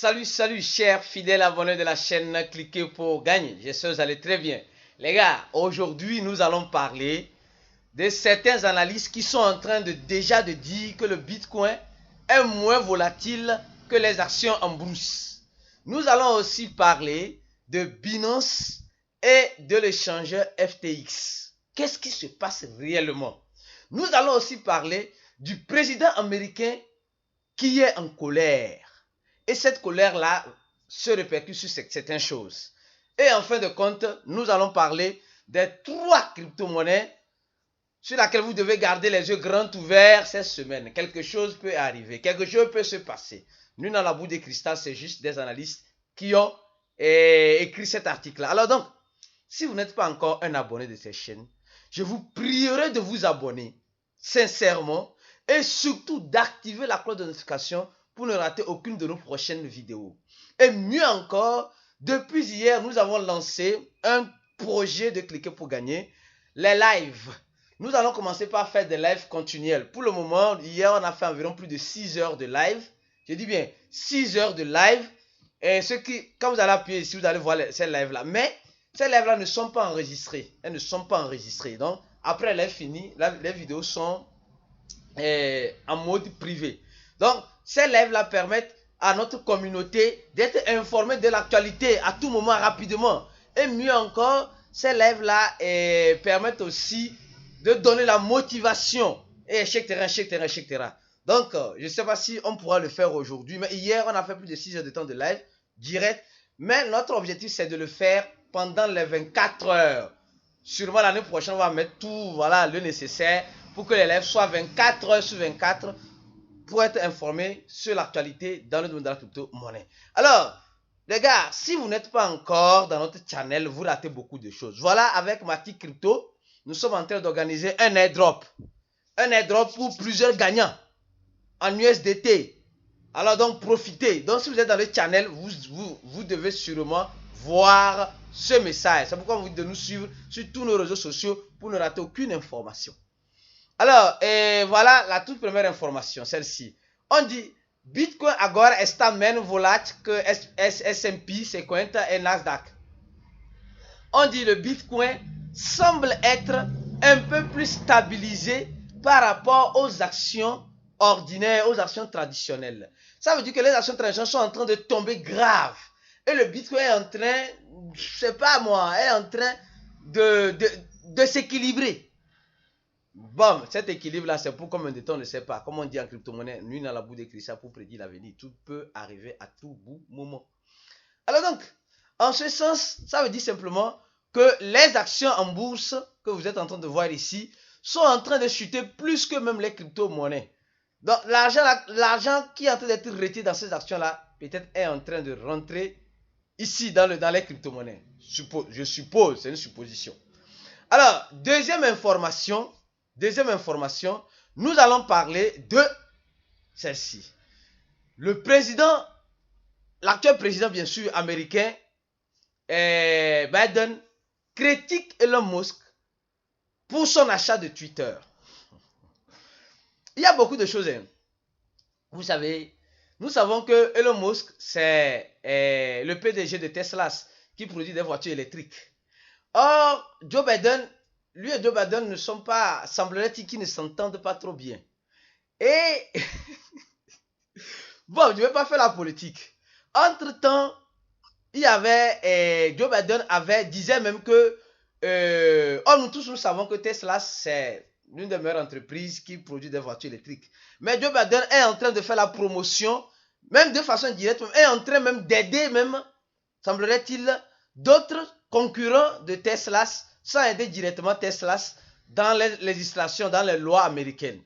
Salut, chers fidèles abonnés de la chaîne Cliquez pour gagner. J'espère que vous allez très bien. Les gars, aujourd'hui, nous allons parler de certains analystes qui sont en train déjà de dire que le Bitcoin est moins volatile que les actions en bourse. Nous allons aussi parler de Binance et de l'échangeur FTX. Qu'est-ce qui se passe réellement? Nous allons aussi parler du président américain qui est en colère. Et cette colère-là se répercute sur certaines choses. Et en fin de compte, nous allons parler des 3 crypto-monnaies sur lesquelles vous devez garder les yeux grands ouverts cette semaine. Quelque chose peut arriver, quelque chose peut se passer. Nous, dans la boule de cristal, c'est juste des analystes qui ont écrit cet article-là. Alors donc, si vous n'êtes pas encore un abonné de cette chaîne, je vous prierai de vous abonner sincèrement et surtout d'activer la cloche de notification pour ne rater aucune de nos prochaines vidéos. Et mieux encore, depuis hier, nous avons lancé un projet de Cliquer pour gagner, les lives. Nous allons commencer par faire des lives continuels. Pour le moment, hier, on a fait environ plus de 6 heures de live. Je dis bien 6 heures de live. Et quand vous allez appuyer ici, vous allez voir ces lives-là. Mais ces lives-là ne sont pas enregistrées. Elles ne sont pas enregistrées. Donc, après les lives finis, les vidéos sont en mode privé. Donc, ces lives-là permettent à notre communauté d'être informée de l'actualité à tout moment, rapidement. Et mieux encore, ces lives-là permettent aussi de donner la motivation, et etc. Donc, je ne sais pas si on pourra le faire aujourd'hui, mais hier, on a fait plus de 6 heures de temps de live direct. Mais notre objectif, c'est de le faire pendant les 24 heures. Sûrement, l'année prochaine, on va mettre tout, voilà, le nécessaire pour que les lives soient 24 heures sur 24 pour être informé sur l'actualité dans le domaine de la crypto-monnaie. Alors, les gars, si vous n'êtes pas encore dans notre channel, vous ratez beaucoup de choses. Voilà, avec Matic Crypto, nous sommes en train d'organiser un airdrop. Un airdrop pour plusieurs gagnants en USDT. Alors donc, profitez. Donc, si vous êtes dans le channel, vous devez sûrement voir ce message. C'est pourquoi vous devez nous suivre sur tous nos réseaux sociaux pour ne rater aucune information. Alors, voilà la toute première information, celle-ci. On dit, Bitcoin agora está menos volátil que S&P 50 et Nasdaq. On dit, le Bitcoin semble être un peu plus stabilisé par rapport aux actions ordinaires, aux actions traditionnelles. Ça veut dire que les actions traditionnelles sont en train de tomber grave. Et le Bitcoin est en train, je sais pas moi, est en train de s'équilibrer. Bon, cet équilibre-là, c'est pour combien de temps, on ne sait pas. Comme on dit en crypto-monnaie, nuit dans la boue de cristal pour prédire l'avenir. Tout peut arriver à tout bout moment. Alors donc, en ce sens, ça veut dire simplement que les actions en bourse que vous êtes en train de voir ici sont en train de chuter plus que même les crypto-monnaies. Donc, l'argent qui est en train d'être retiré dans ces actions-là, peut-être est en train de rentrer ici dans les crypto-monnaies. Je suppose, c'est une supposition. Alors, deuxième information, nous allons parler de celle-ci. L'actuel président, bien sûr, américain, Biden, critique Elon Musk pour son achat de Twitter. Il y a beaucoup de choses. Vous savez, nous savons que Elon Musk, c'est le PDG de Tesla qui produit des voitures électriques. Or, Joe Biden, lui et Joe Biden ne sont pas, semblerait-il qu'ils ne s'entendent pas trop bien. Et, bon, je ne vais pas faire la politique. Entre-temps, il y avait, Joe Biden disait même que, nous tous nous savons que Tesla, c'est l'une des meilleures entreprises qui produit des voitures électriques. Mais Joe Biden est en train de faire la promotion, même de façon directe, est en train même d'aider même, semblerait-il, d'autres concurrents de Tesla sans aider directement Tesla dans les législations, dans les lois américaines.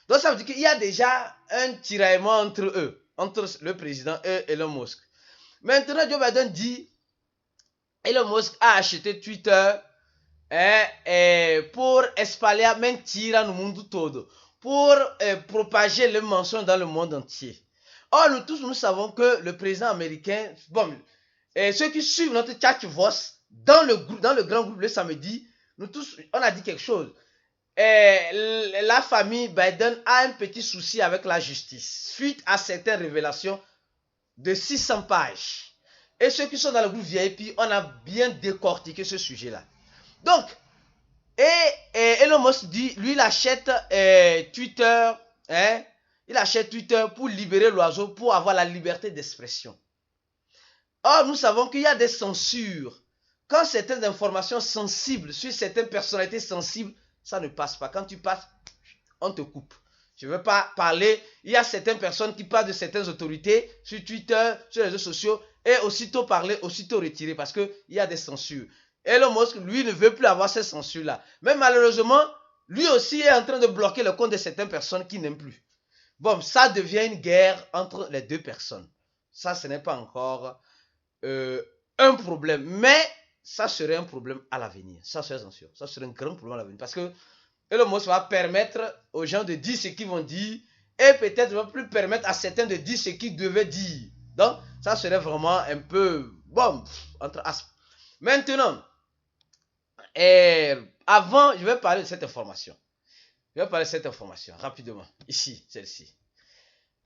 Donc ça veut dire qu'il y a déjà un tiraillement entre eux, entre le président et Elon Musk. Maintenant, Joe Biden dit, Elon Musk a acheté Twitter pour espalhar mentira no mundo todo, pour propager le mensonge dans le monde entier. Or, nous tous, nous savons que le président américain, bon, ceux qui suivent notre chat voice, dans le grand groupe le samedi, nous tous, on a dit quelque chose. La famille Biden a un petit souci avec la justice, suite à certaines révélations de 600 pages. Et ceux qui sont dans le groupe VIP, on a bien décortiqué ce sujet-là. Donc, Elon Musk dit, lui, il achète Twitter, hein, il achète Twitter pour libérer l'oiseau, pour avoir la liberté d'expression. Or, nous savons qu'il y a des censures. Quand certaines informations sensibles sur certaines personnalités sensibles, ça ne passe pas. Quand tu passes, on te coupe. Je ne veux pas parler. Il y a certaines personnes qui parlent de certaines autorités sur Twitter, sur les réseaux sociaux, et aussitôt parler, aussitôt retirer, parce qu'il y a des censures. Elon Musk, lui, ne veut plus avoir ces censures-là. Mais malheureusement, lui aussi est en train de bloquer le compte de certaines personnes qui n'aiment plus. Bon, ça devient une guerre entre les deux personnes. Ça, ce n'est pas encore un problème. Mais ça serait un problème à l'avenir. Ça, c'est sûr. Ça serait un grand problème à l'avenir. Parce que Elon Musk va permettre aux gens de dire ce qu'ils vont dire. Et peut-être ne va plus permettre à certains de dire ce qu'ils devaient dire. Donc, ça serait vraiment un peu... Bon, entre aspects. Maintenant, avant, je vais parler de cette information. Je vais parler de cette information rapidement. Ici, celle-ci.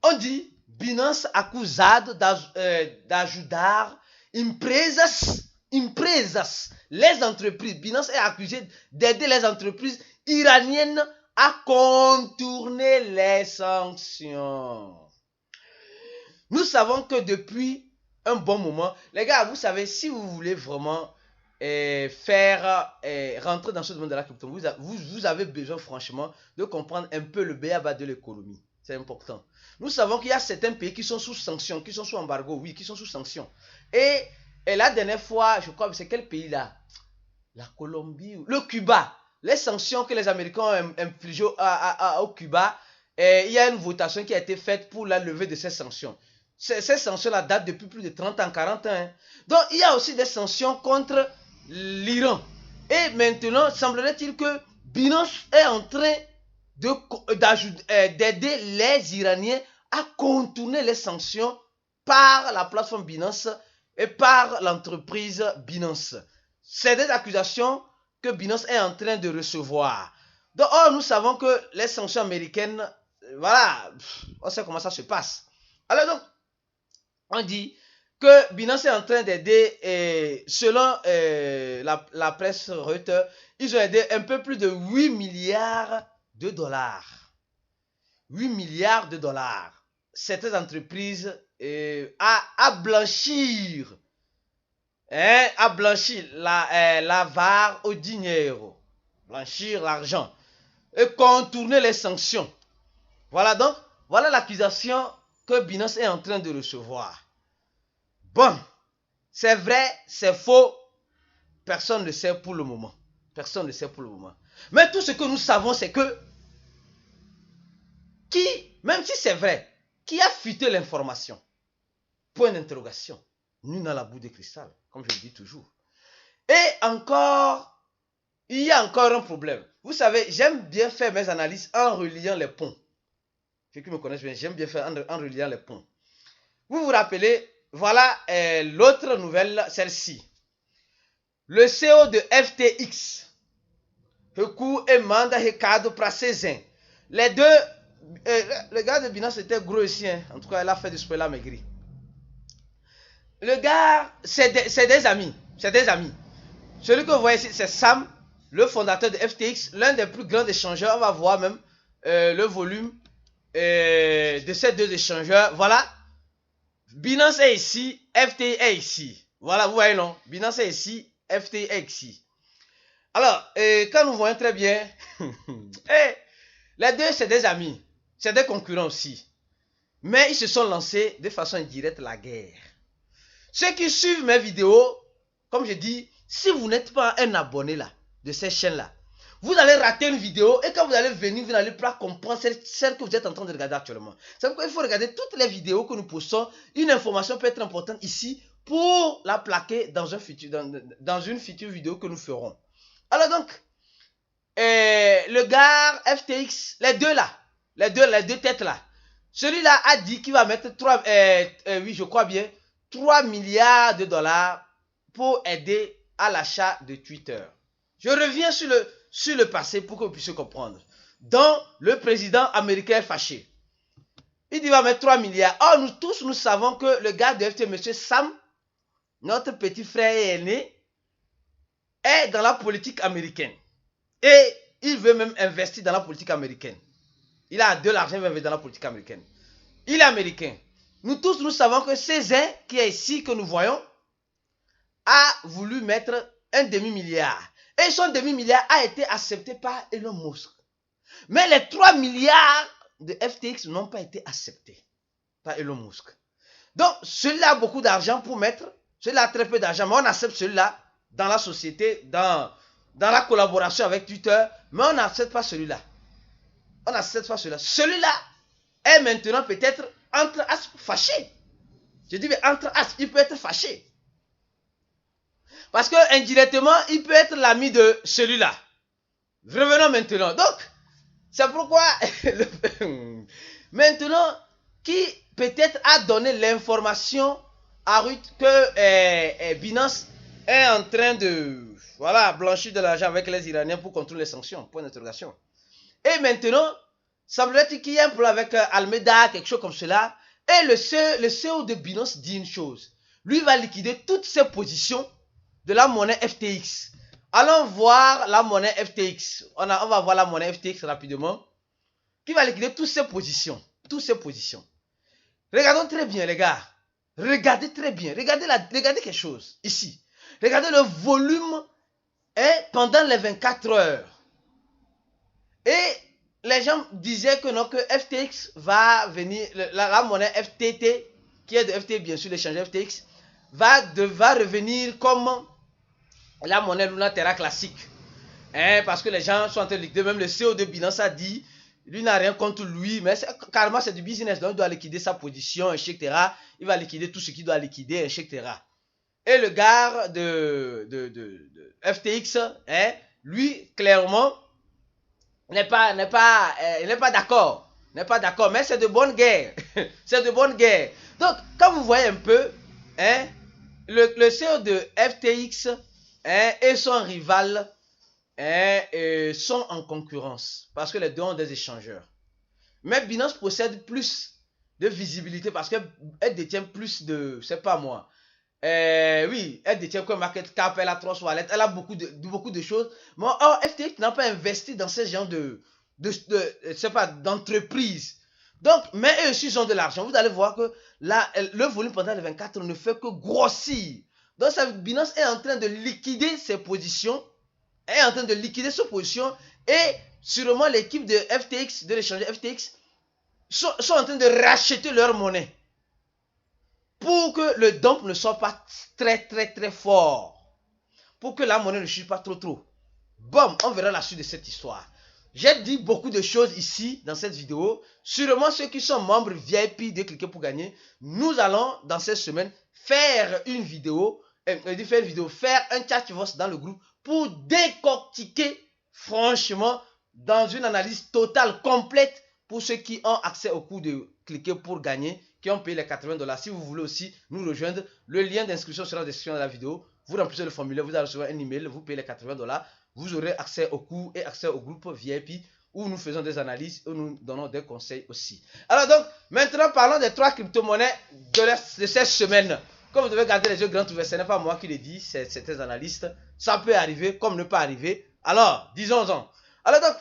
On dit, Binance accusado d'ajudar empresas, les entreprises. Binance est accusé d'aider les entreprises iraniennes à contourner les sanctions. Nous savons que depuis un bon moment, les gars, vous savez, si vous voulez vraiment faire rentrer dans ce domaine de la crypto, vous avez besoin franchement de comprendre un peu le b.a.-ba de l'économie. C'est important. Nous savons qu'il y a certains pays qui sont sous sanctions, qui sont sous embargo, oui, qui sont sous sanctions. Et la dernière fois, je crois, c'est quel pays là? La Colombie, le Cuba. Les sanctions que les Américains ont infligées au Cuba, il y a une votation qui a été faite pour la levée de ces sanctions. Ces sanctions-là datent depuis plus de 30 ans, 40 ans. Hein. Donc, il y a aussi des sanctions contre l'Iran. Et maintenant, semblerait-il que Binance est en train d'aider les Iraniens à contourner les sanctions par la plateforme Binance et par l'entreprise Binance. C'est des accusations que Binance est en train de recevoir. Donc, nous savons que les sanctions américaines, voilà, on sait comment ça se passe. Alors donc, on dit que Binance est en train d'aider, selon la presse Reuters, ils ont aidé un peu plus de 8 milliards de dollars. 8 milliards de dollars. Certaines entreprises à blanchir. À blanchir lavar au dinero. Blanchir l'argent. Et contourner les sanctions. Voilà donc, voilà l'accusation que Binance est en train de recevoir. Bon, c'est vrai, c'est faux. Personne ne sait pour le moment. Personne ne sait pour le moment. Mais tout ce que nous savons, c'est que même si c'est vrai, qui a fuité l'information? Point d'interrogation. Nul n'a la boule de cristal, comme je le dis toujours. Et encore, il y a encore un problème. Vous savez, j'aime bien faire mes analyses en reliant les ponts. Ceux qui me connaissent bien, j'aime bien faire en reliant les ponts. Vous vous rappelez, voilà l'autre nouvelle, celle-ci. Le CEO de FTX, Reku et Manda Recado para Cezin. Les deux, le gars de Binance était gros ici, hein. En tout cas, il a fait du sport, il a maigri. Le gars, c'est des amis. C'est des amis. Celui que vous voyez ici, c'est Sam, le fondateur de FTX, l'un des plus grands échangeurs. On va voir même le volume de ces deux échangeurs. Voilà. Binance est ici, FTX est ici. Voilà, vous voyez, non? Binance est ici, FTX est ici. Alors, quand nous voyons très bien, les deux, c'est des amis. C'est des concurrents aussi. Mais ils se sont lancés de façon indirecte la guerre. Ceux qui suivent mes vidéos, comme je dis, si vous n'êtes pas un abonné là, de ces chaînes-là, vous allez rater une vidéo et quand vous allez venir, vous n'allez pas comprendre celle que vous êtes en train de regarder actuellement. C'est pourquoi il faut regarder toutes les vidéos que nous postons. Une information peut être importante ici pour la plaquer dans une future vidéo que nous ferons. Alors donc, le gars FTX, les deux là, les deux têtes là, celui-là a dit qu'il va mettre 3 milliards de dollars pour aider à l'achat de Twitter. Je reviens sur le passé pour que vous puissiez comprendre. Donc, le président américain est fâché. Il dit il va mettre 3 milliards. Or, nous tous, nous savons que le gars de FT, M. Sam, notre petit frère aîné, est dans la politique américaine. Et il veut même investir dans la politique américaine. Il a de l'argent, il veut investir dans la politique américaine. Il est américain. Nous tous, nous savons que Césaire, qui est ici, que nous voyons, a voulu mettre un demi-milliard. Et son demi-milliard a été accepté par Elon Musk. Mais les 3 milliards de FTX n'ont pas été acceptés par Elon Musk. Donc, celui-là a beaucoup d'argent pour mettre, celui-là a très peu d'argent, mais on accepte celui-là dans la société, dans la collaboration avec Twitter, mais on n'accepte pas celui-là. On n'accepte pas celui-là. Celui-là est maintenant peut-être entre as fâché. Je dis, mais entre as, il peut être fâché. Parce que indirectement, il peut être l'ami de celui-là. Revenons maintenant. Donc, c'est pourquoi maintenant, qui peut-être a donné l'information à Ruth que Binance est en train de blanchir de l'argent avec les Iraniens pour contrôler les sanctions. Point d'interrogation. Et maintenant, semblerait-il qu'il y ait un problème avec Almeida, quelque chose comme cela. Et le CEO de Binance dit une chose. Lui va liquider toutes ses positions de la monnaie FTX. Allons voir la monnaie FTX. On va voir la monnaie FTX rapidement. Qui va liquider toutes ses positions. Toutes ses positions. Regardons très bien, les gars. Regardez très bien. Regardez quelque chose. Ici. Regardez le volume pendant les 24 heures. Et les gens disaient que non, que FTX va venir, la monnaie FTT, qui est de FTT bien sûr, l'échange FTX, va revenir comme la monnaie Luna Terra classique. Parce que les gens sont en train de liquider, même le CEO de Binance a dit, lui n'a rien contre lui, mais carrément c'est du business, donc il doit liquider sa position, etc. Il va liquider tout ce qu'il doit liquider, etc. Et le gars de FTX, lui, clairement, n'est pas d'accord. N'est pas d'accord, mais c'est de bonne guerre. C'est de bonne guerre. Donc, quand vous voyez un peu, le CEO de FTX et son rival sont en concurrence. Parce que les deux ont des échangeurs. Mais Binance possède plus de visibilité parce qu'elle détient plus de, je sais pas moi. Oui, elle détient comme market cap, elle a 3 wallets, elle a beaucoup de choses. Mais FTX n'a pas investi dans ce genre d'entreprise. Donc, mais eux aussi ils ont de l'argent. Vous allez voir que là, le volume pendant les 24 ne fait que grossir. Donc, Binance est en train de liquider ses positions, est en train de liquider ses positions, et sûrement l'équipe de FTX, de l'échange FTX, sont en train de racheter leur monnaie. Pour que le dump ne soit pas très fort. Pour que la monnaie ne chute pas trop. Bon, on verra la suite de cette histoire. J'ai dit beaucoup de choses ici dans cette vidéo. Sûrement ceux qui sont membres VIP de Cliquer pour gagner, nous allons dans cette semaine faire une vidéo, faire un chat voice dans le groupe pour décortiquer franchement dans une analyse totale, complète pour ceux qui ont accès au cours de Cliquer pour gagner, qui ont payé les 80 $. Si vous voulez aussi nous rejoindre, le lien d'inscription sera dans la description de la vidéo. Vous remplissez le formulaire, vous allez recevoir un email, vous payez les 80 $. Vous aurez accès au cours et accès au groupe VIP où nous faisons des analyses, où nous donnons des conseils aussi. Alors donc, maintenant parlons des 3 crypto-monnaies de cette semaine. Comme vous devez garder les yeux grands ouverts, ce n'est pas moi qui le dis, c'est des analystes. Ça peut arriver comme ne pas arriver. Alors, disons-en. Alors donc,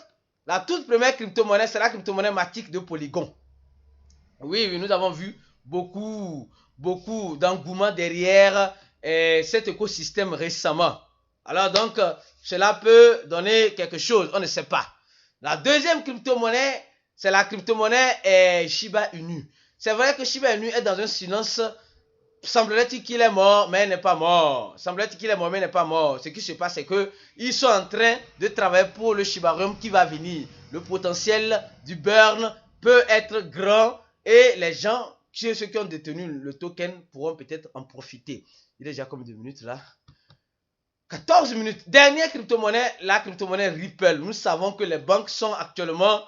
la toute première crypto-monnaie, c'est la crypto-monnaie Matic de Polygon. Oui, nous avons vu beaucoup d'engouement derrière cet écosystème récemment. Alors donc, cela peut donner quelque chose, on ne sait pas. La deuxième crypto-monnaie, c'est la crypto-monnaie Shiba Inu. C'est vrai que Shiba Inu est dans un silence. Semblerait-il qu'il est mort, mais il n'est pas mort. Semblerait-il qu'il est mort, mais il n'est pas mort. Ce qui se passe, c'est qu'ils sont en train de travailler pour le Shibarium qui va venir. Le potentiel du burn peut être grand. Et les gens, ceux qui ont détenu le token, pourront peut-être en profiter. Il est déjà combien de minutes là? 14 minutes. Dernière crypto-monnaie, la crypto-monnaie Ripple. Nous savons que les banques sont actuellement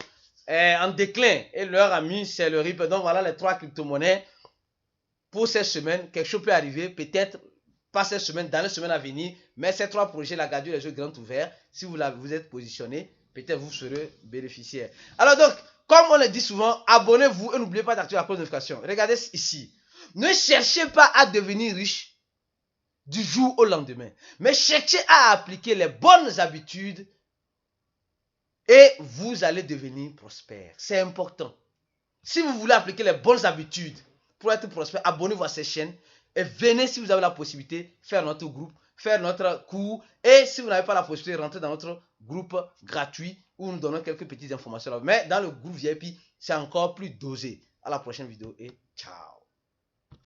en déclin. Et leur ami, c'est le Ripple. Donc voilà les 3 crypto-monnaies. Pour cette semaine, quelque chose peut arriver. Peut-être pas cette semaine, dans les semaines à venir. Mais ces 3 projets, la gardez les yeux grands ouverts. Si vous êtes positionné, peut-être vous serez bénéficiaire. Alors donc, comme on le dit souvent, abonnez-vous et n'oubliez pas d'activer la cloche de notification. Regardez ici. Ne cherchez pas à devenir riche du jour au lendemain, mais cherchez à appliquer les bonnes habitudes et vous allez devenir prospère. C'est important. Si vous voulez appliquer les bonnes habitudes pour être prospère, abonnez-vous à cette chaîne et venez, si vous avez la possibilité, faire notre groupe, faire notre cours. Et si vous n'avez pas la possibilité, rentrer dans notre groupe gratuit où nous donnons quelques petites informations. Mais dans le groupe VIP, c'est encore plus dosé. À la prochaine vidéo et ciao.